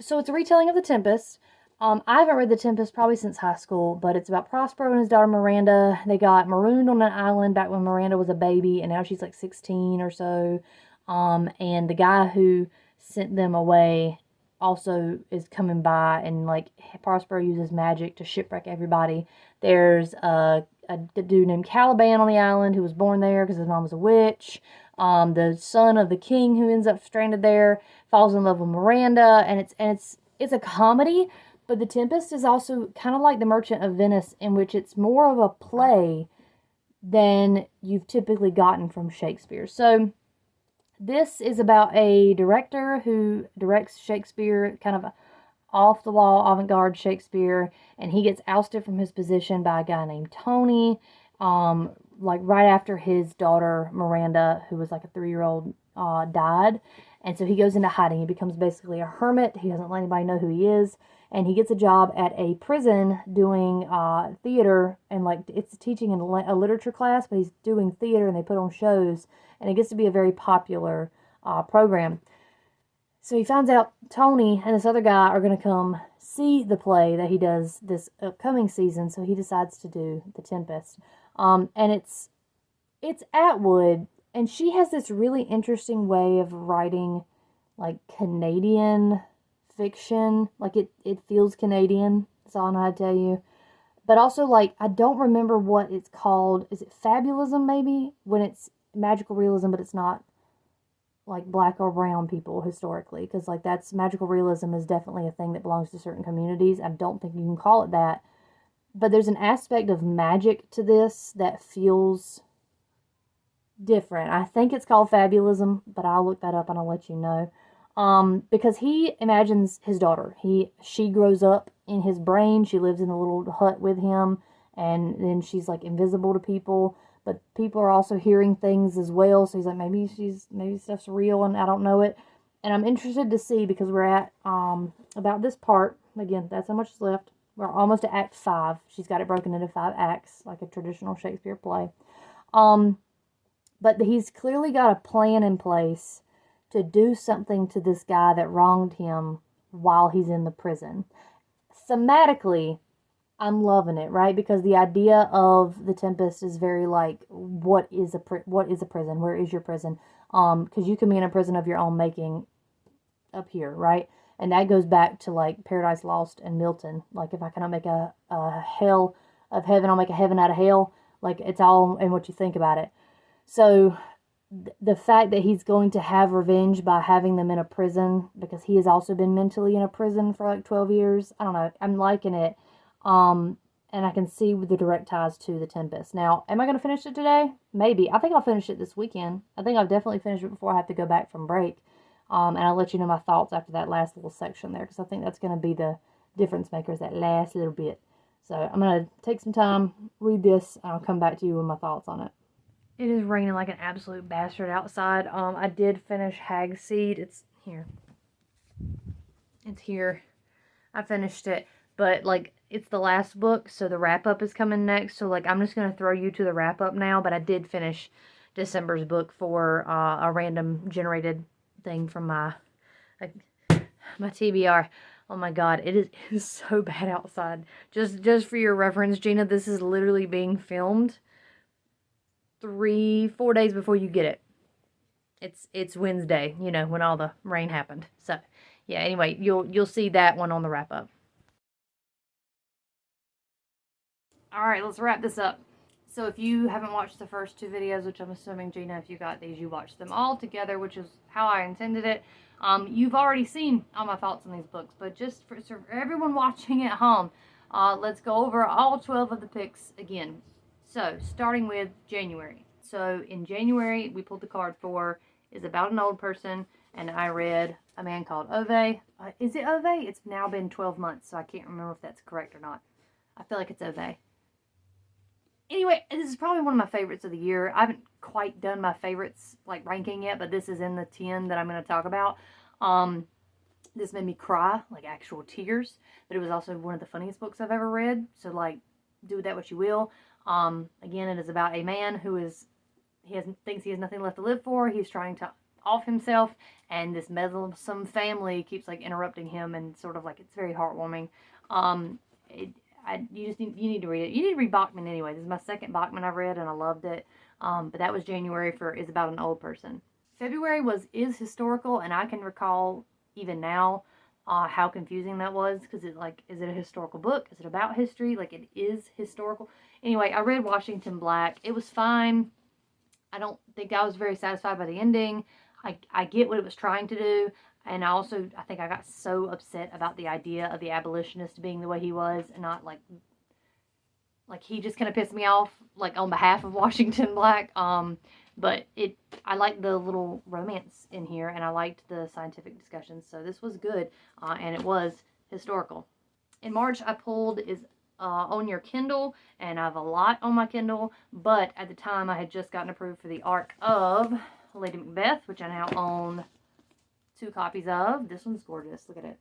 so it's a retelling of The Tempest. I haven't read The Tempest probably since high school, but it's about Prospero and his daughter Miranda. They got marooned on an island back when Miranda was a baby, and now she's like 16 or so. And the guy who sent them away also is coming by, and like Prospero uses magic to shipwreck everybody. There's a dude named Caliban on the island who was born there because his mom was a witch. The son of the king who ends up stranded there falls in love with Miranda, and it's a comedy. But The Tempest is also kind of like The Merchant of Venice, in which it's more of a play than you've typically gotten from Shakespeare. So this is about a director who directs Shakespeare, kind of off-the-wall, avant-garde Shakespeare, and he gets ousted from his position by a guy named Tony, like right after his daughter Miranda, who was like a 3-year-old, died. And so he goes into hiding. He becomes basically a hermit. He doesn't let anybody know who he is. And he gets a job at a prison doing theater, and like it's teaching in a literature class, but he's doing theater, and they put on shows, and it gets to be a very popular program. So he finds out Tony and this other guy are going to come see the play that he does this upcoming season, so he decides to do The Tempest. And it's Atwood, and she has this really interesting way of writing like Canadian fiction. Like it feels Canadian. That's all I know how to tell you. But also, like, I don't remember what it's called. Is it fabulism, maybe? When it's magical realism, but it's not like black or brown people historically. Because, like, that's magical realism is definitely a thing that belongs to certain communities. I don't think you can call it that. But there's an aspect of magic to this that feels different. I think it's called fabulism, but I'll look that up and I'll let you know. Because he imagines his daughter. She grows up in his brain. She lives in a little hut with him, and then she's like invisible to people, but people are also hearing things as well. So he's like, maybe stuff's real and I don't know it. And I'm interested to see, because we're at about this part. Again, that's how much is left. We're almost at Act 5. She's got it broken into 5 acts, like a traditional Shakespeare play. But he's clearly got a plan in place to do something to this guy that wronged him while he's in the prison. Thematically, I'm loving it, right? Because the idea of The Tempest is very like, what is a prison? Where is your prison? Because you can be in a prison of your own making up here, right? And that goes back to like Paradise Lost and Milton. Like if I cannot make a hell of heaven, I'll make a heaven out of hell. Like it's all in what you think about it. So the fact that he's going to have revenge by having them in a prison, because he has also been mentally in a prison for like 12 years. I don't know. I'm liking it. And I can see with the direct ties to The Tempest. Now, am I going to finish it today? Maybe. I think I'll finish it this weekend. I think I'll definitely finish it before I have to go back from break. And I'll let you know my thoughts after that last little section there, because I think that's going to be the difference makers, that last little bit. So I'm going to take some time, read this, and I'll come back to you with my thoughts on it. It is raining like an absolute bastard outside. I did finish Hag-Seed. It's here. It's here. I finished it. But, like, it's the last book, so the wrap-up is coming next. So, like, I'm just going to throw you to the wrap-up now. But I did finish December's book for a random generated thing from my TBR. Oh, my God. It is so bad outside. Just for your reference, Gina, this is literally being filmed 3-4 days before you get it. It's Wednesday, you know, when all the rain happened. So, yeah, anyway, you'll see that one on the wrap-up. Alright, let's wrap this up. So if you haven't watched the first 2 videos, which I'm assuming, Gina, if you got these, you watched them all together, which is how I intended it. You've already seen all my thoughts on these books, but just for everyone watching at home, let's go over all 12 of the picks again. So, starting with January. So, in January, we pulled the card for is about an old person, and I read A Man Called Ove. Is it Ove? It's now been 12 months, so I can't remember if that's correct or not. I feel like it's Ove. Anyway, this is probably one of my favorites of the year. I haven't quite done my favorites, like, ranking yet, but this is in the 10 that I'm going to talk about. This made me cry, like, actual tears, but it was also one of the funniest books I've ever read, so, like, do with that what you will. Again, it is about a man who thinks he has nothing left to live for. He's trying to off himself, and this meddlesome family keeps, like, interrupting him, and sort of, like, it's very heartwarming. You need to read it. You need to read Bachman anyway. This is my second Bachman I've read, and I loved it. But that was January for Is About an Old Person. February is historical, and I can recall even now how confusing that was, because it's like, is it a historical book? Is it about history? Like, it is historical. Anyway, I read Washington Black. It was fine. I don't think I was very satisfied by the ending. I get what it was trying to do. And I think I got so upset about the idea of the abolitionist being the way he was, and not like he just kind of pissed me off, like, on behalf of Washington Black. But I liked the little romance in here, and I liked the scientific discussions, so this was good, and it was historical. In March, I pulled is on your Kindle, and I have a lot on my Kindle, but at the time, I had just gotten approved for the arc of Lady Macbeth, which I now own 2 copies of. This one's gorgeous. Look at it.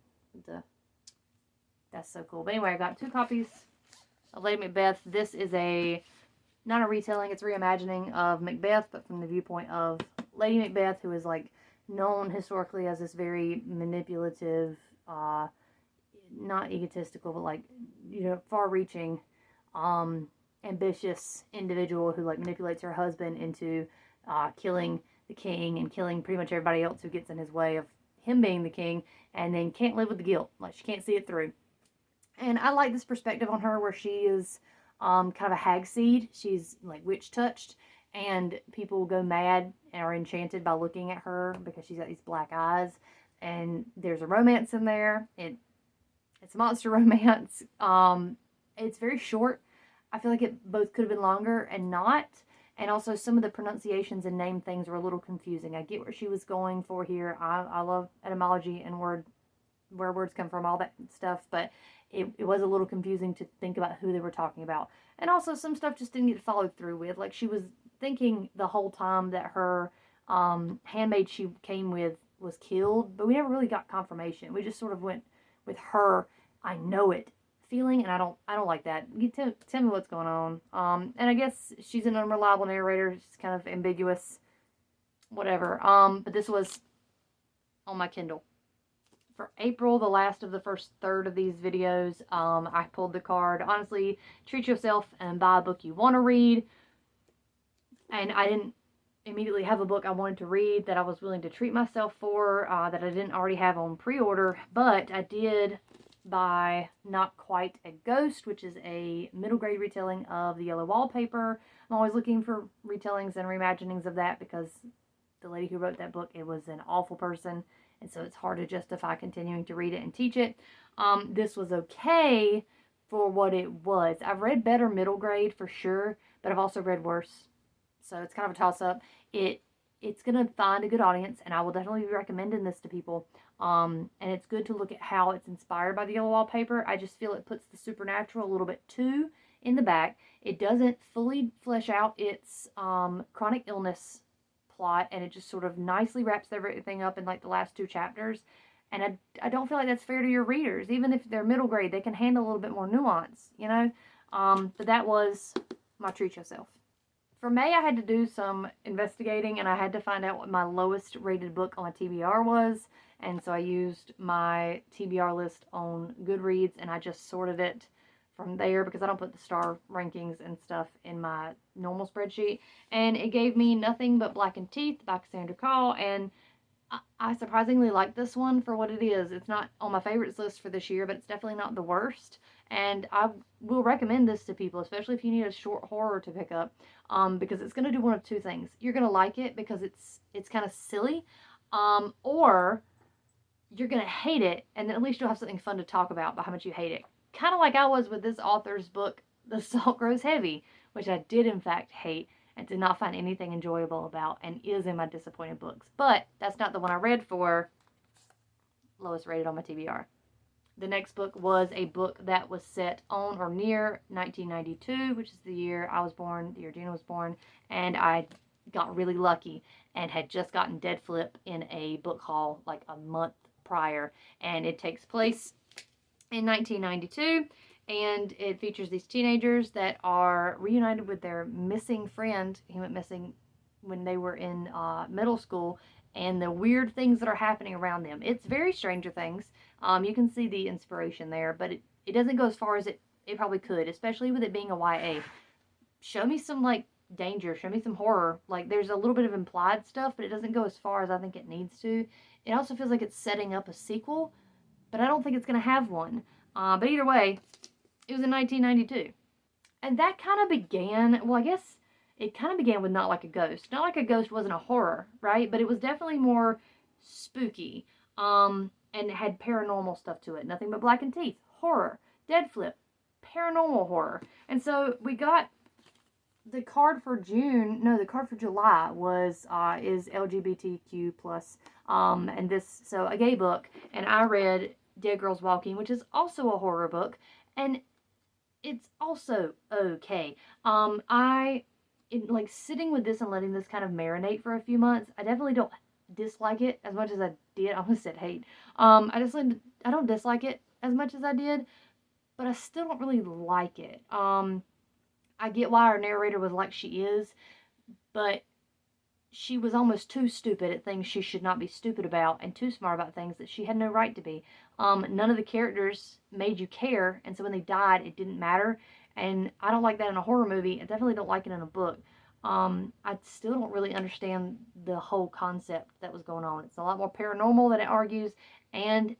That's so cool. But anyway, I got 2 copies of Lady Macbeth. This is not a retelling, it's a reimagining of Macbeth, but from the viewpoint of Lady Macbeth, who is, like, known historically as this very manipulative, not egotistical, but, like, you know, far-reaching, ambitious individual who, like, manipulates her husband into killing the king and killing pretty much everybody else who gets in his way of him being the king, and then can't live with the guilt. Like, she can't see it through. And I like this perspective on her, where she is kind of a hag-seed. She's, like, witch-touched, and people go mad and are enchanted by looking at her because she's got these black eyes. And there's a romance in there. It's a monster romance. It's very short. I feel like it both could have been longer and not. And also, some of the pronunciations and name things were a little confusing. I get where she was going for here. I love etymology and where words come from, all that stuff. But it was a little confusing to think about who they were talking about. And also, some stuff just didn't get followed through with. Like, she was thinking the whole time that her handmaid she came with was killed. But we never really got confirmation. We just sort of went with her, I know it feeling, and I don't like that. You tell me what's going on. And I guess she's an unreliable narrator. It's kind of ambiguous, whatever. But this was on my Kindle. For April, the last of the first third of these videos, I pulled the card. Honestly, treat yourself and buy a book you want to read. And I didn't immediately have a book I wanted to read that I was willing to treat myself for, that I didn't already have on pre-order, but I did buy Not Quite a Ghost, which is a middle grade retelling of The Yellow Wallpaper. I'm always looking for retellings and reimaginings of that because the lady who wrote that book, it was an awful person, and so it's hard to justify continuing to read it and teach it. This was okay for what it was. I've read better middle grade for sure, but I've also read worse, so it's kind of a toss up. It's gonna find a good audience, and I will definitely be recommending this to people. And it's good to look at how it's inspired by The Yellow Wallpaper. I just feel it puts the supernatural a little bit too in the back. It doesn't fully flesh out its chronic illness plot, and it just sort of nicely wraps everything up in like the last 2 chapters. And I don't feel like that's fair to your readers. Even if they're middle grade, they can handle a little bit more nuance, you know? But that was my treat yourself. For May, I had to do some investigating, and I had to find out what my lowest rated book on TBR was. And so I used my TBR list on Goodreads, and I just sorted it from there because I don't put the star rankings and stuff in my normal spreadsheet. And it gave me Nothing But Blackened Teeth by Cassandra Call, and I surprisingly like this one for what it is. It's not on my favorites list for this year, but it's definitely not the worst. And I will recommend this to people, especially if you need a short horror to pick up, because it's going to do one of two things. You're going to like it because it's kind of silly, or you're going to hate it, and then at least you'll have something fun to talk about how much you hate it. Kind of like I was with this author's book, The Salt Grows Heavy, which I did in fact hate and did not find anything enjoyable about, and is in my disappointed books. But that's not the one I read for lowest rated on my TBR. The next book was a book that was set on or near 1992, which is the year I was born, the year Gina was born, and I got really lucky and had just gotten Dead Flip in a book haul like a month prior, and it takes place in 1992, and it features these teenagers that are reunited with their missing friend. He went missing when they were in middle school, and the weird things that are happening around them. It's very Stranger Things. You can see the inspiration there, but it doesn't go as far as it probably could, especially with it being a YA. Show me some like danger, show me some horror. Like there's a little bit of implied stuff, but it doesn't go as far as I think it needs to. It also feels like it's setting up a sequel, but I don't think it's going to have one. But either way, it was in 1992. And that kind of began, well, I guess it kind of began with Not Like a Ghost. Not Like a Ghost wasn't a horror, right? But it was definitely more spooky, and it had paranormal stuff to it. Nothing But Blackened Teeth, horror. Dead Flip, paranormal horror. And so we got the card for June, no, the card for July was, is LGBTQ plus, and this, so a gay book, and I read Dead Girls Walking, which is also a horror book, and it's also okay. Like sitting with this and letting this kind of marinate for a few months, I definitely don't dislike it as much as I did. I almost said hate. I don't dislike it as much as I did, but I still don't really like it. I get why our narrator was like she is, but she was almost too stupid at things she should not be stupid about, and too smart about things that she had no right to be. None of the characters made you care, and so when they died, it didn't matter. And I don't like that in a horror movie. I definitely don't like it in a book. I still don't really understand the whole concept that was going on. It's a lot more paranormal than it argues, and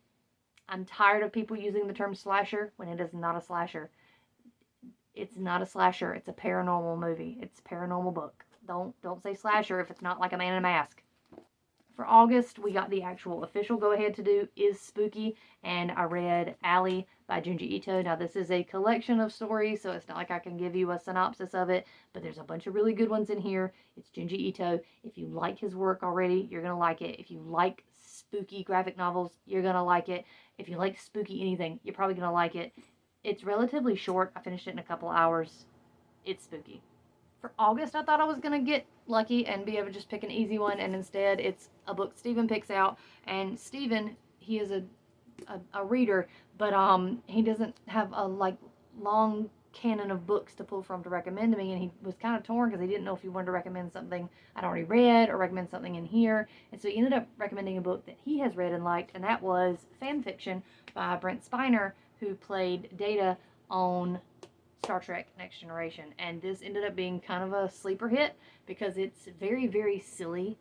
I'm tired of people using the term slasher when it is not a slasher. It's not a slasher. It's a paranormal movie. It's a paranormal book. Don't say slasher if it's not like a man in a mask. For August, we got the actual official go-ahead to do Is Spooky, and I read Alley by Junji Ito. Now, this is a collection of stories, so it's not like I can give you a synopsis of it, but there's a bunch of really good ones in here. It's Junji Ito. If you like his work already, you're going to like it. If you like spooky graphic novels, you're going to like it. If you like spooky anything, you're probably going to like it. It's relatively short. I finished it in a couple hours. It's spooky. For August, I thought I was going to get lucky and be able to just pick an easy one, and instead it's a book Steven picks out. And Steven, he is a reader, but he doesn't have a like long canon of books to pull from to recommend to me, and he was kind of torn because he didn't know if he wanted to recommend something I'd already read or recommend something in here. And so he ended up recommending a book that he has read and liked, and that was fan fiction by Brent Spiner, who played Data on Star Trek Next Generation. And this ended up being kind of a sleeper hit because it's very, very silly.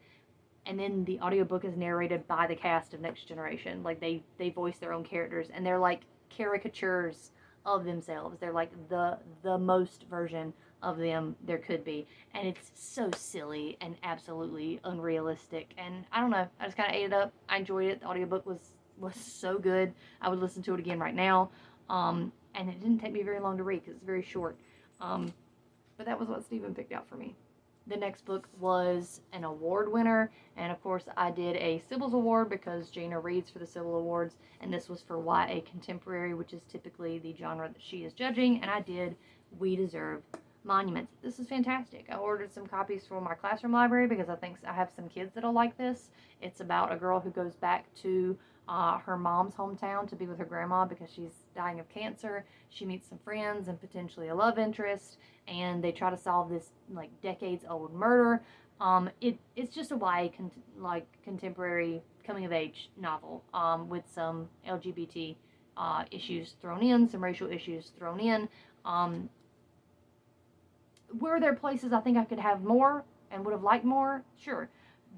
And then the audiobook is narrated by the cast of Next Generation. Like they voice their own characters, and they're like caricatures of themselves. They're like the most version of them there could be. And it's so silly and absolutely unrealistic. And I don't know, I just kind of ate it up. I enjoyed it. The audiobook was so good. I would listen to it again right now. And it didn't take me very long to read because it's very short. But that was what Stephen picked out for me. The next book was an award winner, and of course I did a Sybil's Award because Gina reads for the Sybil Awards, and this was for YA Contemporary, which is typically the genre that she is judging, and I did We Deserve Monuments. This is fantastic. I ordered some copies for my classroom library because I think I have some kids that'll like this. It's about a girl who goes back to her mom's hometown to be with her grandma because she's dying of cancer. She meets some friends and potentially a love interest, and they try to solve this like decades old murder. It's just a YA contemporary coming of age novel with some LGBT issues thrown in, some racial issues thrown in. Were there places I think I could have more and would have liked more? Sure.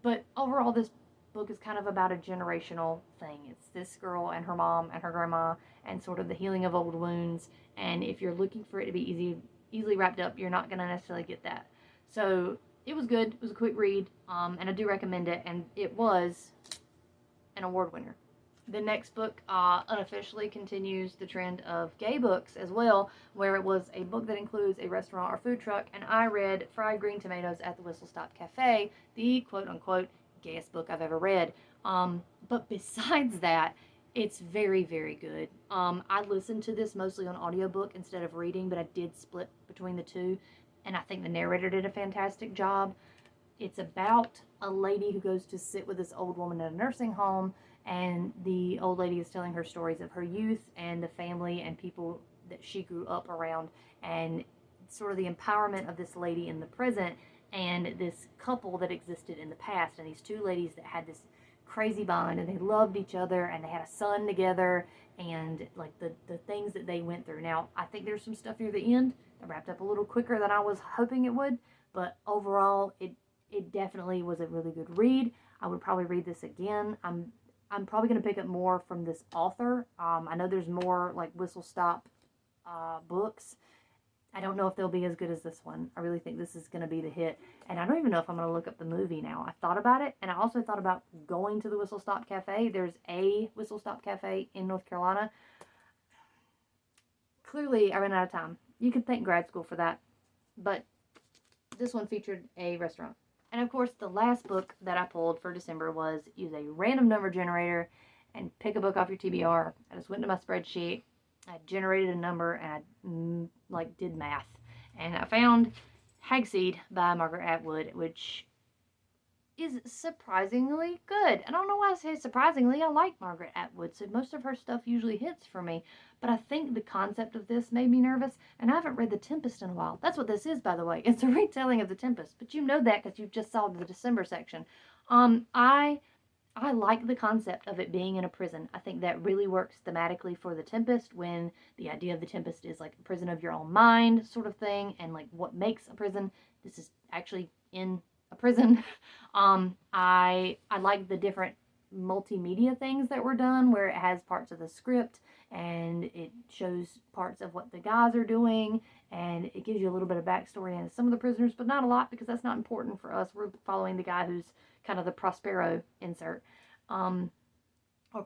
But overall, this book is kind of about a generational thing. It's this girl and her mom and her grandma and sort of the healing of old wounds. And if you're looking for it to be easily wrapped up, you're not going to necessarily get that. So it was good. It was a quick read, and I do recommend it. And it was an award winner. The next book unofficially continues the trend of gay books as well, where it was a book that includes a restaurant or food truck, and I read Fried Green Tomatoes at the Whistle Stop Cafe, the quote-unquote gayest book I've ever read. But besides that, it's very, very good. I listened to this mostly on audiobook instead of reading, but I did split between the two, and I think the narrator did a fantastic job. It's about a lady who goes to sit with this old woman in a nursing home, and the old lady is telling her stories of her youth and the family and people that she grew up around, and sort of the empowerment of this lady in the present and this couple that existed in the past, and these two ladies that had this crazy bond, and they loved each other, and they had a son together, and like the things that they went through. Now, I think there's some stuff near the end that wrapped up a little quicker than I was hoping it would, but overall, it definitely was a really good read. I would probably read this again. I'm probably going to pick up more from this author. I know there's more like Whistle Stop books. I don't know if they'll be as good as this one. I really think this is going to be the hit. And I don't even know if I'm going to look up the movie now. I thought about it, and I also thought about going to the Whistle Stop Cafe. There's a Whistle Stop Cafe in North Carolina. Clearly, I ran out of time. You could thank grad school for that. But this one featured a restaurant. And of course, the last book that I pulled for December was use a random number generator and pick a book off your TBR. I just went to my spreadsheet, I generated a number, and I did math. And I found Hag-Seed by Margaret Atwood, which is surprisingly good. I don't know why I say surprisingly. I like Margaret Atwood, so most of her stuff usually hits for me. But I think the concept of this made me nervous, and I haven't read The Tempest in a while. That's what this is, by the way. It's a retelling of The Tempest, but you know that because you just saw the December section. I like the concept of it being in a prison. I think that really works thematically for The Tempest, when the idea of The Tempest is like a prison of your own mind sort of thing, and like what makes a prison. This is actually in a prison. I like the different multimedia things that were done, where it has parts of the script and it shows parts of what the guys are doing, and it gives you a little bit of backstory into some of the prisoners, but not a lot because that's not important for us. We're following the guy who's kind of the Prospero insert. Or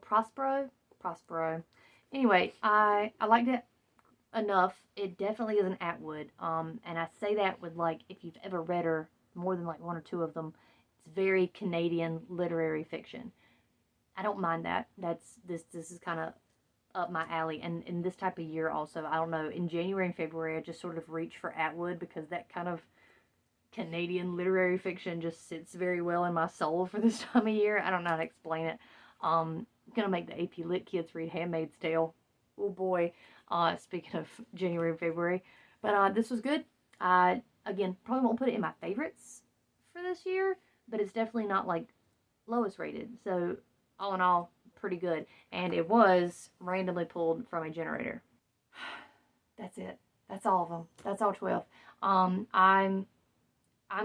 Prospero. Anyway, I liked it enough. It definitely is an Atwood. And I say that with like, if you've ever read her, more than like one or two of them, it's very Canadian literary fiction. I don't mind that. This is kind of up my alley. And in this type of year also, I don't know, in January and February, I just sort of reach for Atwood because that kind of Canadian literary fiction just sits very well in my soul for this time of year. I don't know how to explain it. I'm going to make the AP Lit kids read Handmaid's Tale. Oh boy. Speaking of January and February. But this was good. Again, probably won't put it in my favorites for this year, but it's definitely not like lowest rated. So all in all, pretty good. And it was randomly pulled from a generator. That's it. That's all of them. That's all 12. I'm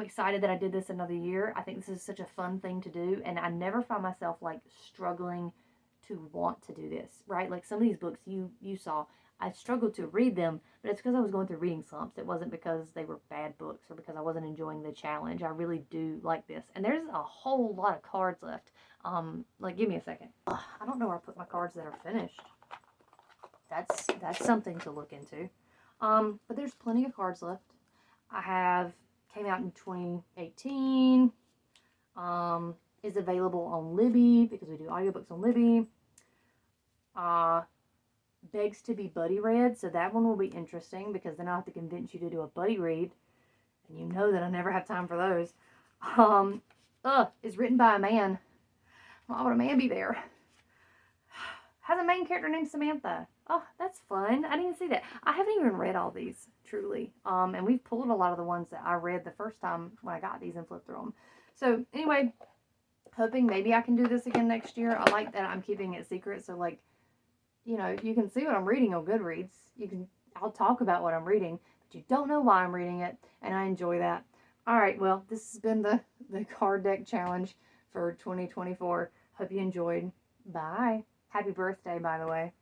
excited that I did this another year. I think this is such a fun thing to do, and I never find myself like struggling to want to do this, right? Like some of these books you saw, I struggled to read them, but it's because I was going through reading slumps. It wasn't because they were bad books or because I wasn't enjoying the challenge. I really do like this, and there's a whole lot of cards left. Like give me a second. I don't know where I put my cards that are finished. That's something to look into. But there's plenty of cards left. I have came out in 2018. Is available on Libby because we do audiobooks on Libby. Begs to be buddy read, so that one will be interesting because then I'll have to convince you to do a buddy read, and you know that I never have time for those. Is written by a man. Why would a man be there? Has a main character named Samantha. Oh, that's fun. I didn't even see that. I haven't even read all these, truly. And we've pulled a lot of the ones that I read the first time when I got these and flipped through them. So, anyway, hoping maybe I can do this again next year. I like that I'm keeping it secret. So, like, you know, you can see what I'm reading on Goodreads. I'll talk about what I'm reading, but you don't know why I'm reading it. And I enjoy that. All right, well, this has been the card deck challenge for 2024. Hope you enjoyed. Bye. Happy birthday, by the way.